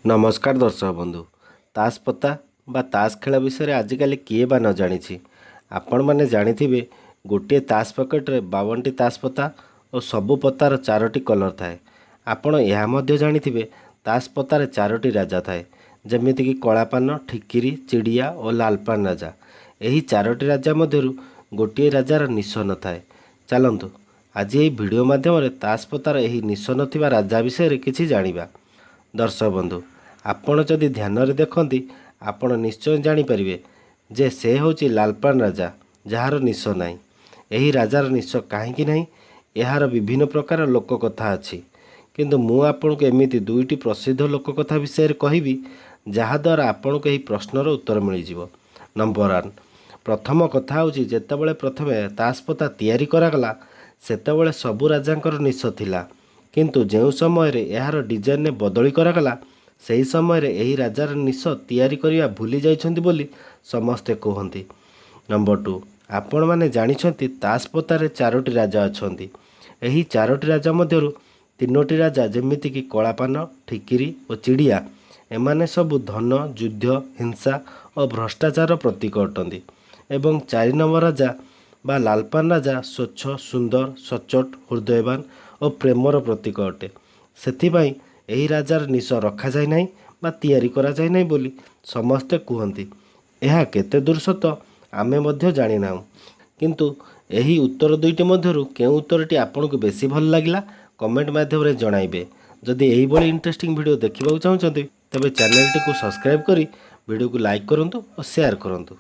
नमस्कार दर्शक बंधु। ताश पत्ता बा ताश खेल विषय आजिकल किए बा न जानी। आपण मैंने जानी गोटे ताश पकेट्रे 52टी ताश पत्ता और सबु पत्तार 4टी कलर थाए। आपण यह मध्य जानी ताश पत्तार 4टी राजा थाए, जमीक कलापान, ठिकिरी, चिड़िया और लालपान राजा। यही 4टी राजा मध्यरु गोटे राजार निश न थाए। चलतु आज यही वीडियो माध्यम ताश पत्तार यही निश नथिबा राजा विषय किछि जानिबा। दर्शक बंधु, आपण जदि ध्यान रे देखंती आपण निश्चय जानीपारे जे से होची लालपान राजा, जार निश नाई। यही राजार निश कहीं ना, यार विभिन्न प्रकार लोककथा अच्छी, किंतु मु आपन को एमिति दुईटी प्रसिद्ध लोककथा विषय कहबी जहाद्वारा आपण को यही प्रश्नर उत्तर मिल जिवो। नंबर 1, प्रथम कथा होची जेतेबेले प्रथमे ताश पत्ता तैयारी करागला सेतेबेले सबु राजांकर निश थिला, किंतु जो समय रे यार डिजाइन ने बदली करागला सही समय रे यही राजार निश तैयारी करिया भूली जाइछंती बोली समस्ते कहंती। नंबर 2, आपण माने जानिछंती ताश पत्तारे 4टी राजा अछंती। यही 4टी राजा मध्यरु 3टी राजा जेमिति कि कलापान, ठिकिरी और चिड़िया एमाने सबु धन, युद्ध, हिंसा और भ्रष्टाचार प्रतीक अटंती। एवं 4 नंबर राजा बा लालपान राजा स्वच्छ, सुंदर, सचोट, हृदयवान और प्रेमर प्रतीक अटे। सेथिपाई यही राजार निश रखा जाए नहीं बा तैयारी करा जाए नहीं बोली समस्ते कहती। यह केते दूर सत आमे मध्य जानी ना, किंतु यही उत्तर दुईटी मध्यरु केउ उत्तरटी आपनको बेसी भल लागिला कमेंट माध्यम रे जणाइबे। जदि एही बड़ी इंटरेस्टिंग वीडियो देखिबाकु चाहुचंती तबे चैनल टी को सब्सक्राइब करी वीडियो को लाइक करंतु और शेयर करंतु।